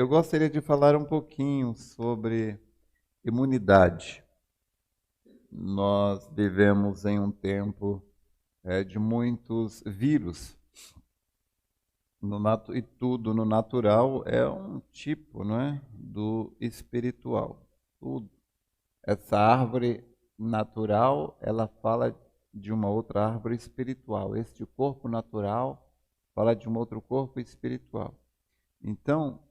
Eu gostaria de falar um pouquinho sobre imunidade. Nós vivemos em um tempo de muitos vírus. E tudo no natural é um tipo, não é, do espiritual. Tudo. Essa árvore natural, ela fala de uma outra árvore espiritual. Este corpo natural fala de um outro corpo espiritual. Então,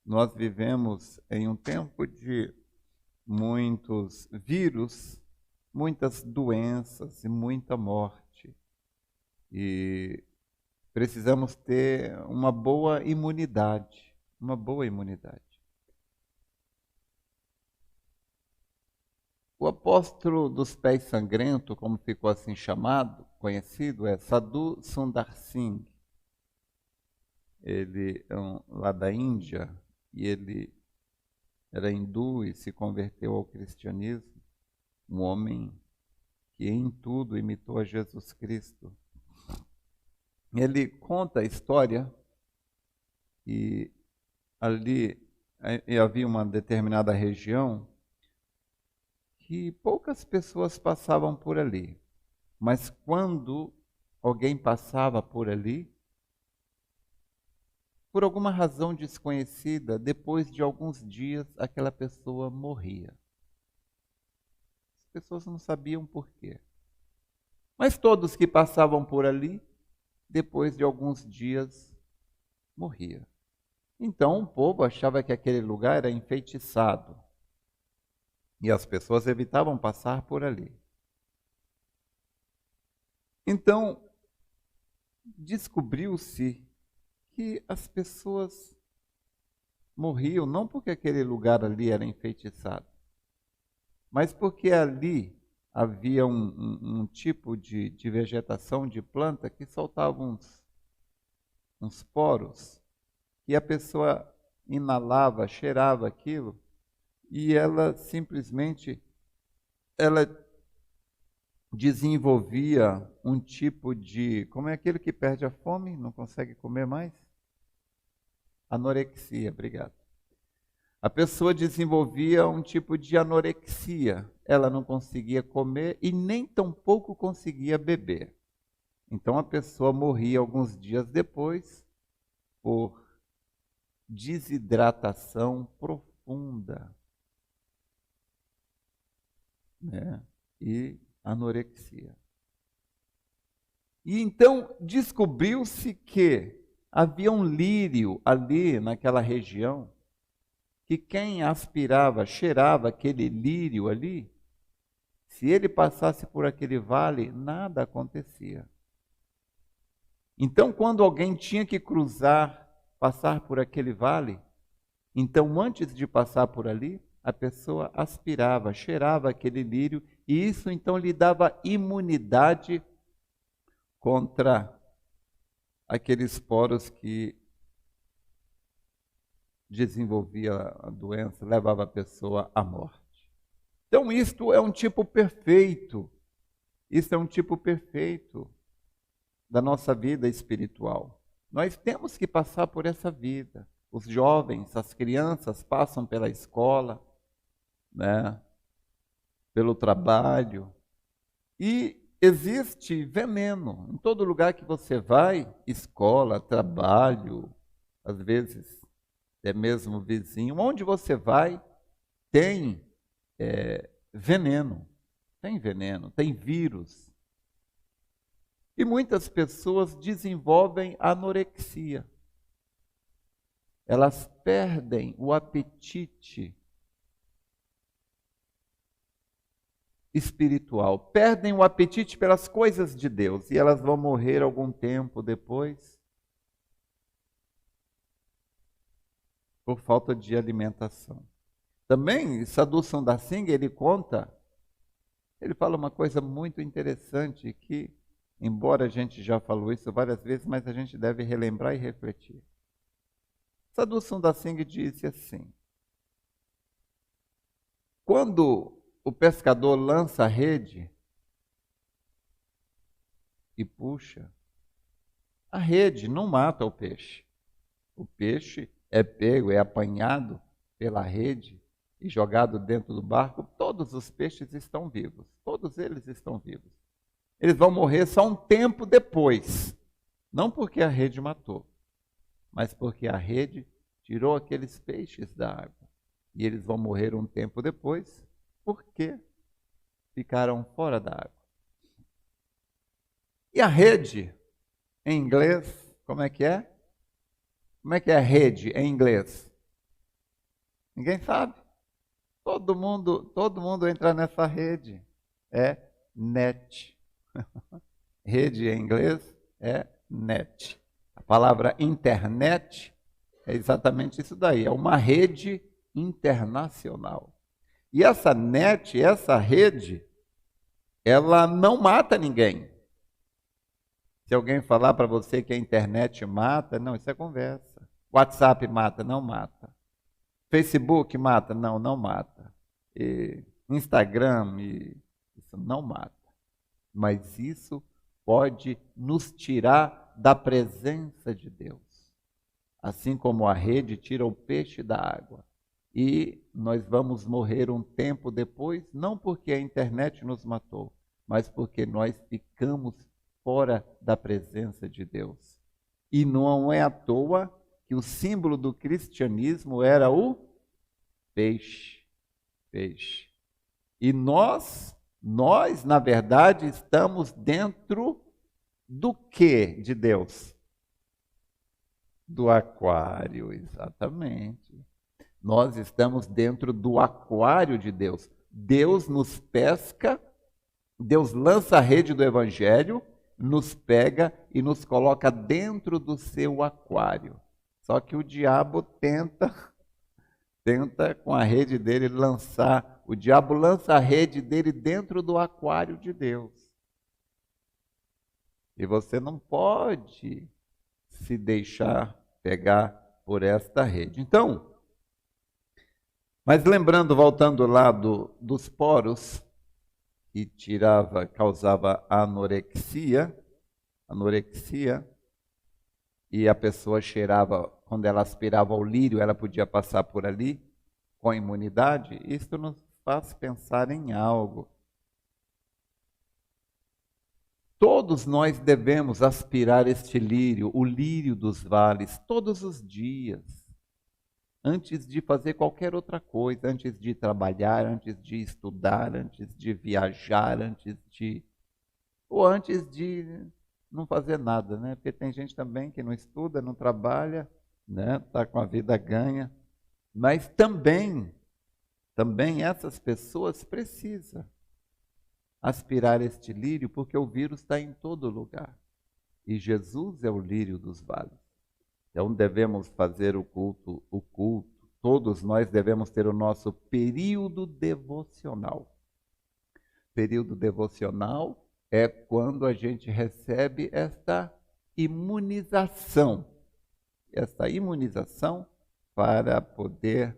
nós vivemos em um tempo de muitos vírus, muitas doenças e muita morte. E precisamos ter uma boa imunidade, uma boa imunidade. O apóstolo dos pés sangrentos, como ficou assim chamado, conhecido, é Sadhu Sundar Singh. Ele é lá da Índia e ele era hindu e se converteu ao cristianismo. Um homem que em tudo imitou a Jesus Cristo. Ele conta a história e ali havia uma determinada região que poucas pessoas passavam por ali. Mas quando alguém passava por ali, por alguma razão desconhecida, depois de alguns dias, aquela pessoa morria. As pessoas não sabiam por quê. Mas todos que passavam por ali, depois de alguns dias, morria. Então o povo achava que aquele lugar era enfeitiçado. E as pessoas evitavam passar por ali. Então, descobriu-se que as pessoas morriam não porque aquele lugar ali era enfeitiçado, mas porque ali havia um tipo de vegetação, de planta, que soltava uns poros, e a pessoa inalava, cheirava aquilo, e ela simplesmente desenvolvia um tipo de... Como é aquele que perde a fome, não consegue comer mais? Anorexia, obrigado. A pessoa desenvolvia um tipo de anorexia. Ela não conseguia comer e nem tampouco conseguia beber. Então a pessoa morria alguns dias depois por desidratação profunda, né? E anorexia. E então descobriu-se que havia um lírio ali naquela região, que quem aspirava, cheirava aquele lírio ali, se ele passasse por aquele vale, nada acontecia. Então, quando alguém tinha que cruzar, passar por aquele vale, então antes de passar por ali, a pessoa aspirava, cheirava aquele lírio, e isso então lhe dava imunidade contra aqueles poros que desenvolvia a doença, levava a pessoa à morte. Então, isto é um tipo perfeito. Isso é um tipo perfeito da nossa vida espiritual. Nós temos que passar por essa vida. Os jovens, as crianças passam pela escola, né, pelo trabalho. E existe veneno. Em todo lugar que você vai, escola, trabalho, às vezes é mesmo vizinho, onde você vai, tem veneno. Tem veneno, tem vírus. E muitas pessoas desenvolvem anorexia. Elas perdem o apetite espiritual, perdem o apetite pelas coisas de Deus, e elas vão morrer algum tempo depois por falta de alimentação. Também, Sadhu Sundar Singh, ele fala uma coisa muito interessante que, embora a gente já falou isso várias vezes, mas a gente deve relembrar e refletir. Sadhu Sundar Singh disse assim: quando o pescador lança a rede e puxa, a rede não mata o peixe. O peixe é pego, é apanhado pela rede e jogado dentro do barco, todos os peixes estão vivos. Todos eles estão vivos. Eles vão morrer só um tempo depois. Não porque a rede matou, mas porque a rede tirou aqueles peixes da água. E eles vão morrer um tempo depois, porque ficaram fora da água. E a rede, em inglês, como é que é? Como é que é rede em inglês? Ninguém sabe. Todo mundo entra nessa rede. É net. Rede em inglês é net. A palavra internet é exatamente isso daí. É uma rede internacional. E essa net, essa rede, ela não mata ninguém. Se alguém falar para você que a internet mata, não, isso é conversa. WhatsApp mata, não mata. Facebook mata, não, não mata. E Instagram, isso não mata. Mas isso pode nos tirar da presença de Deus. Assim como a rede tira o peixe da água. E nós vamos morrer um tempo depois, não porque a internet nos matou, mas porque nós ficamos fora da presença de Deus. E não é à toa que o símbolo do cristianismo era o peixe. Peixe. E nós, na verdade, estamos dentro do que de Deus? Do aquário, exatamente. Nós estamos dentro do aquário de Deus. Deus nos pesca, Deus lança a rede do Evangelho, nos pega e nos coloca dentro do seu aquário. Só que o diabo tenta com a rede dele lançar, o diabo lança a rede dele dentro do aquário de Deus. E você não pode se deixar pegar por esta rede. Então, mas lembrando, voltando lá dos poros, que causava anorexia, e a pessoa cheirava, quando ela aspirava o lírio, ela podia passar por ali com imunidade. Isso nos faz pensar em algo. Todos nós devemos aspirar este lírio, o lírio dos vales, todos os dias. Antes de fazer qualquer outra coisa, antes de trabalhar, antes de estudar, antes de viajar, ou antes de não fazer nada, né? Porque tem gente também que não estuda, não trabalha, né? Está com a vida ganha. Mas também essas pessoas precisam aspirar este lírio, porque o vírus está em todo lugar. E Jesus é o lírio dos vales. Então devemos fazer o culto. Todos nós devemos ter o nosso período devocional. Período devocional é quando a gente recebe esta imunização. Esta imunização para poder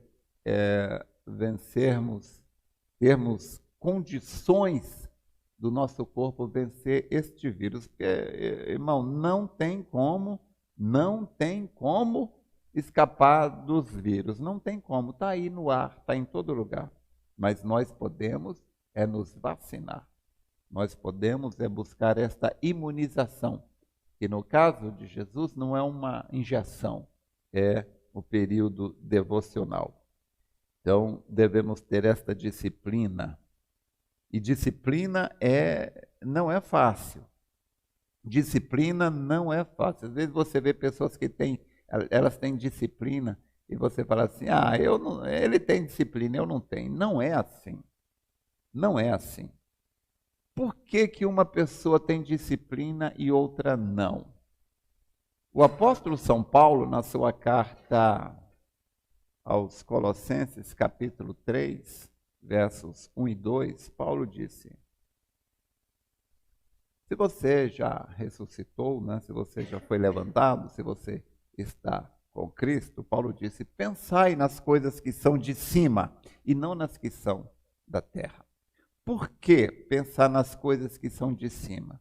vencermos, termos condições do nosso corpo vencer este vírus. Porque, irmão, não tem como escapar dos vírus, não tem como, está aí no ar, está em todo lugar. Mas nós podemos nos vacinar, nós podemos buscar esta imunização, que no caso de Jesus não é uma injeção, é o período devocional. Então, devemos ter esta disciplina, e disciplina não é fácil. Disciplina não é fácil. Às vezes você vê pessoas que elas têm disciplina e você fala assim, ele tem disciplina, eu não tenho. Não é assim. Não é assim. Por que uma pessoa tem disciplina e outra não? O apóstolo São Paulo, na sua carta aos Colossenses, capítulo 3, versos 1 e 2, Paulo disse: se você já ressuscitou, né? Se você já foi levantado, se você está com Cristo, Paulo disse, pensai nas coisas que são de cima e não nas que são da terra. Por que pensar nas coisas que são de cima?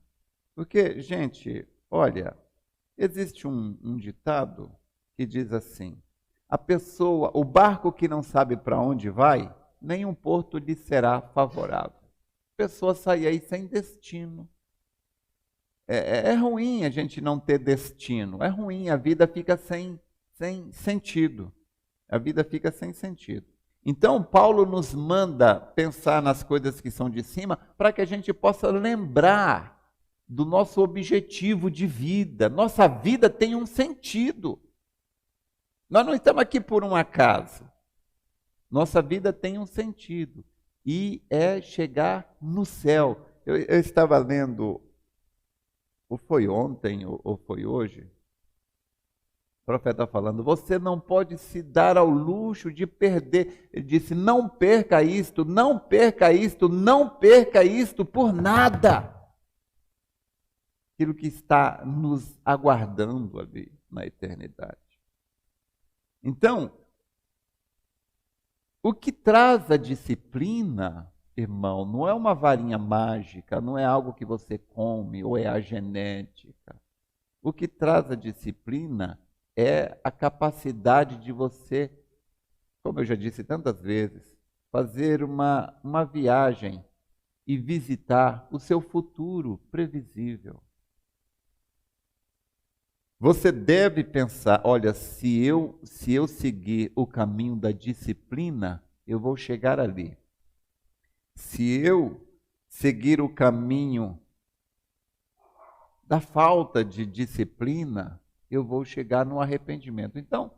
Porque, gente, olha, existe um ditado que diz assim, A pessoa, o barco que não sabe para onde vai, nenhum porto lhe será favorável. A pessoa sai aí sem destino. É ruim a gente não ter destino. É ruim, a vida fica sem sentido. A vida fica sem sentido. Então, Paulo nos manda pensar nas coisas que são de cima para que a gente possa lembrar do nosso objetivo de vida. Nossa vida tem um sentido. Nós não estamos aqui por um acaso. Nossa vida tem um sentido. E é chegar no céu. Eu estava lendo, ou foi ontem, ou foi hoje, o profeta falando, você não pode se dar ao luxo de perder. Ele disse, não perca isto, não perca isto, não perca isto por nada. Aquilo que está nos aguardando ali na eternidade. Então, o que traz a disciplina, irmão, não é uma varinha mágica, não é algo que você come ou é a genética. O que traz a disciplina é a capacidade de você, como eu já disse tantas vezes, fazer uma viagem e visitar o seu futuro previsível. Você deve pensar, olha, se eu seguir o caminho da disciplina, eu vou chegar ali. Se eu seguir o caminho da falta de disciplina, eu vou chegar no arrependimento. Então,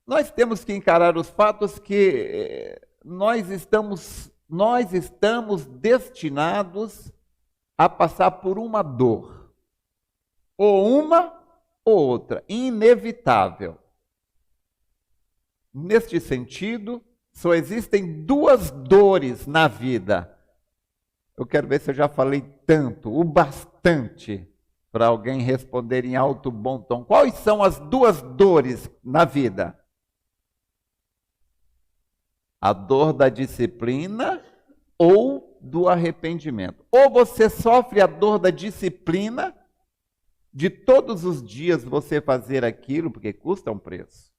nós temos que encarar os fatos que nós estamos destinados a passar por uma dor, ou uma ou outra, inevitável. Neste sentido, só existem duas dores na vida. Eu quero ver se eu já falei tanto, o bastante, para alguém responder em alto bom tom. Quais são as duas dores na vida? A dor da disciplina ou do arrependimento. Ou você sofre a dor da disciplina, de todos os dias você fazer aquilo, porque custa um preço.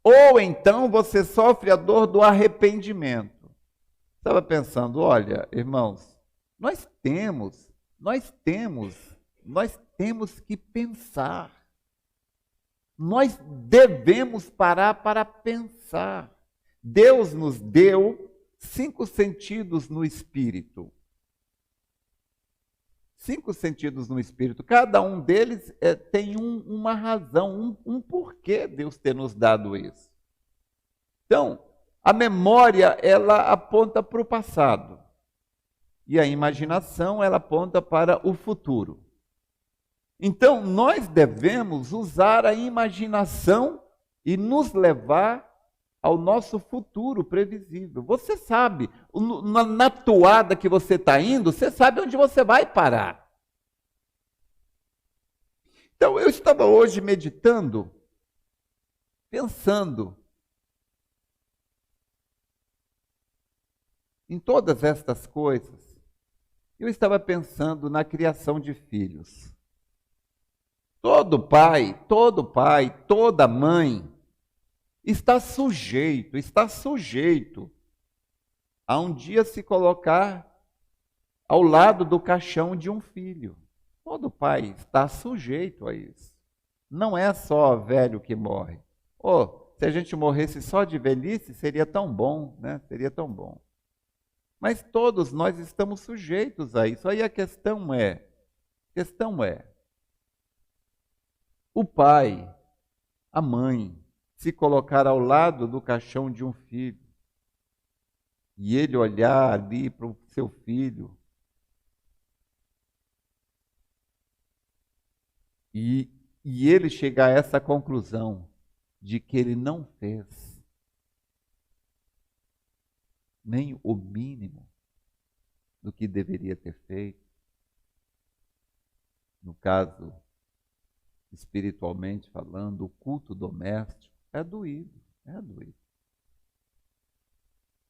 Ou então você sofre a dor do arrependimento. Estava pensando, olha, irmãos, nós temos que pensar. Nós devemos parar para pensar. Deus nos deu 5 sentidos no espírito. 5 sentidos no espírito. Cada um deles tem uma razão, um porquê Deus ter nos dado isso. Então, a memória, ela aponta para o passado. E a imaginação, ela aponta para o futuro. Então, nós devemos usar a imaginação e nos levar ao nosso futuro previsível. Você sabe, na toada que você está indo, você sabe onde você vai parar. Então, eu estava hoje meditando, pensando em todas estas coisas. Eu estava pensando na criação de filhos. Todo pai, toda mãe, está sujeito a um dia se colocar ao lado do caixão de um filho. Todo pai está sujeito a isso. Não é só velho que morre. Se a gente morresse só de velhice, seria tão bom, né? Seria tão bom. Mas todos nós estamos sujeitos a isso. Aí a questão é, o pai, a mãe, se colocar ao lado do caixão de um filho e ele olhar ali para o seu filho e ele chegar a essa conclusão de que ele não fez nem o mínimo do que deveria ter feito, no caso, espiritualmente falando, o culto doméstico, é doído.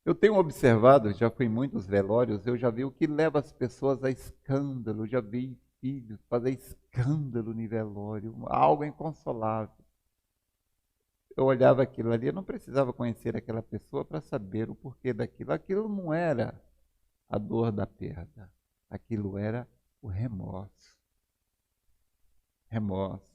Eu tenho observado, já fui em muitos velórios, eu já vi o que leva as pessoas a escândalo, já vi filhos, fazer escândalo no velório, algo inconsolável. Eu olhava aquilo ali, eu não precisava conhecer aquela pessoa para saber o porquê daquilo. Aquilo não era a dor da perda, aquilo era o remorso. Remorso.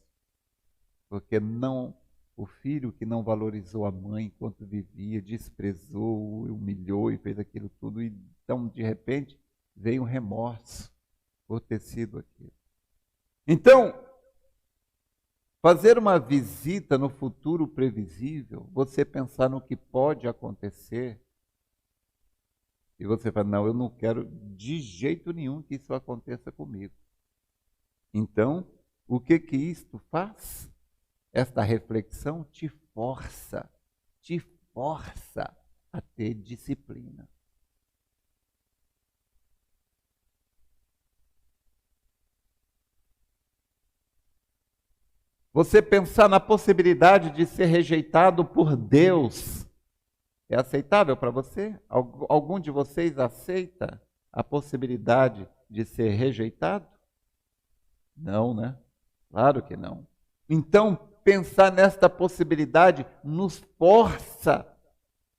Porque não, o filho que não valorizou a mãe enquanto vivia, desprezou, humilhou e fez aquilo tudo, e então, de repente, veio um remorso por ter sido aquilo. Então, fazer uma visita no futuro previsível, você pensar no que pode acontecer, e você fala, não, eu não quero de jeito nenhum que isso aconteça comigo. Então, o que isto faz? Esta reflexão te força a ter disciplina. Você pensar na possibilidade de ser rejeitado por Deus, é aceitável para você? Algum de vocês aceita a possibilidade de ser rejeitado? Não, né? Claro que não. Então, pensar nesta possibilidade nos força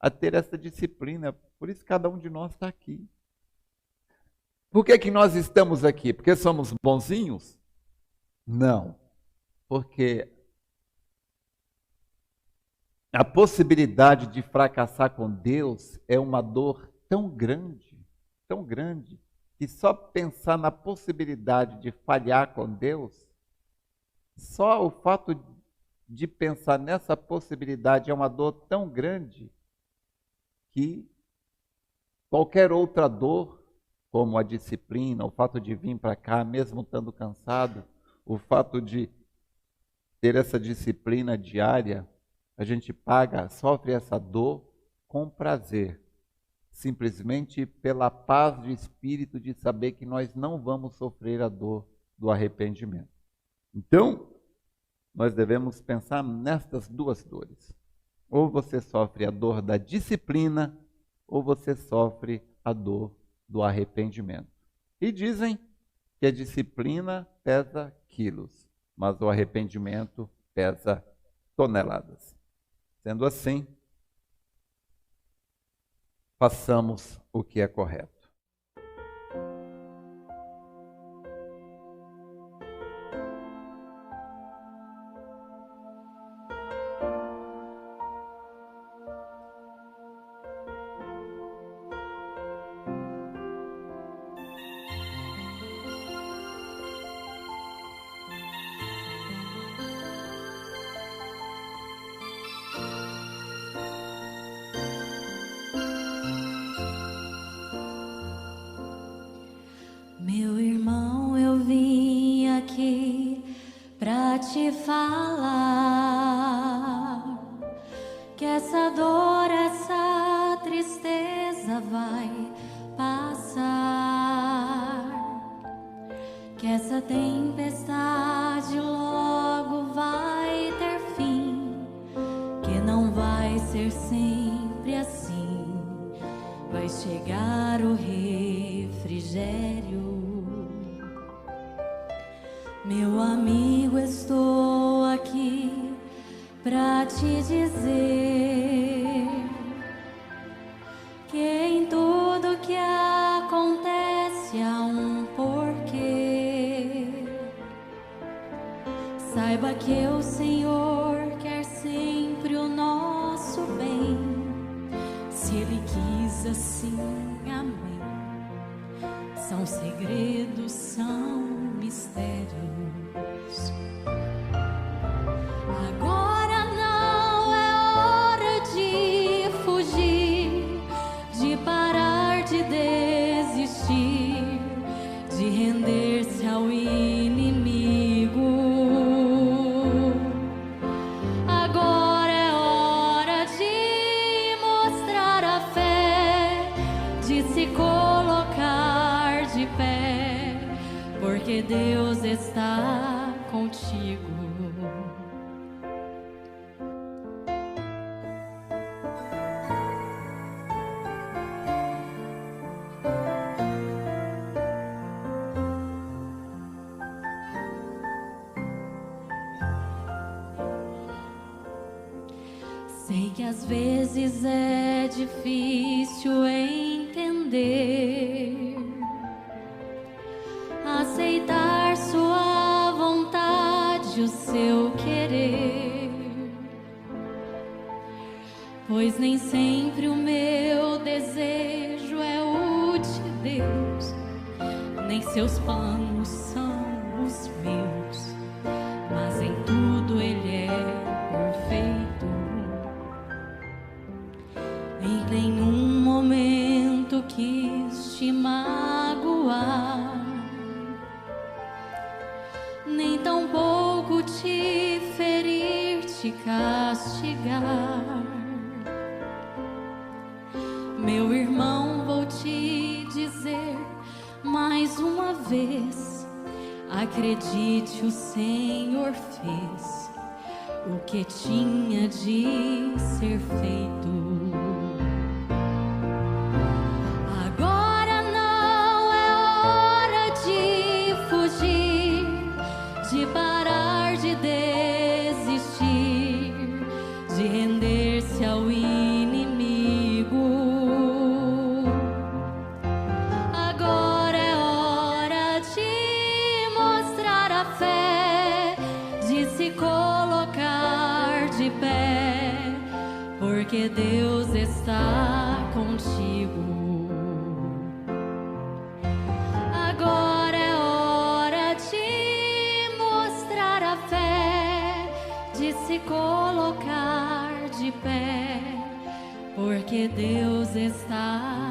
a ter essa disciplina. Por isso cada um de nós está aqui. Por que nós estamos aqui? Porque somos bonzinhos? Não. Porque a possibilidade de fracassar com Deus é uma dor tão grande, que só pensar na possibilidade de falhar com Deus, só o fato de pensar nessa possibilidade é uma dor tão grande que qualquer outra dor, como a disciplina, o fato de vir para cá, mesmo estando cansado, o fato de ter essa disciplina diária, a gente sofre essa dor com prazer, simplesmente pela paz de espírito de saber que nós não vamos sofrer a dor do arrependimento. Então, nós devemos pensar nestas duas dores. Ou você sofre a dor da disciplina, ou você sofre a dor do arrependimento. E dizem que a disciplina pesa quilos, mas o arrependimento pesa toneladas. Sendo assim, façamos o que é correto. Meu irmão, eu vim aqui pra te falar que essa dor, essa tristeza vai passar, que essa tempestade logo vai ter fim, que não vai ser sempre assim, vai chegar o refrigério. Meu amigo, estou aqui pra te dizer que em tudo que acontece há um porquê. Saiba que o Senhor quer sempre o nosso bem. Se Ele quis assim, amém. São segredos, são mistérios. Agora não é hora de fugir, de parar de desistir, de render-se ao inimigo. Agora é hora de mostrar a fé, de se colocar de pé, porque Deus está contigo. Sei que às vezes é difícil entender, aceitar sua vontade, o seu querer, pois nem sempre o meu desejo é o de Deus, nem seus planos são os meus, mas em tudo Ele é perfeito. Em nenhum momento quis te magoar, nem tampouco te ferir, te castigar. Meu irmão, vou te dizer mais uma vez: acredite, o Senhor fez o que tinha de ser feito. Agora não é hora de fugir, de parar de desistir, de render-se ao inimigo. Agora é hora de mostrar a fé, de se colocar de pé, porque Deus está contigo. Agora é hora de mostrar a fé, de se colocar de pé, porque Deus está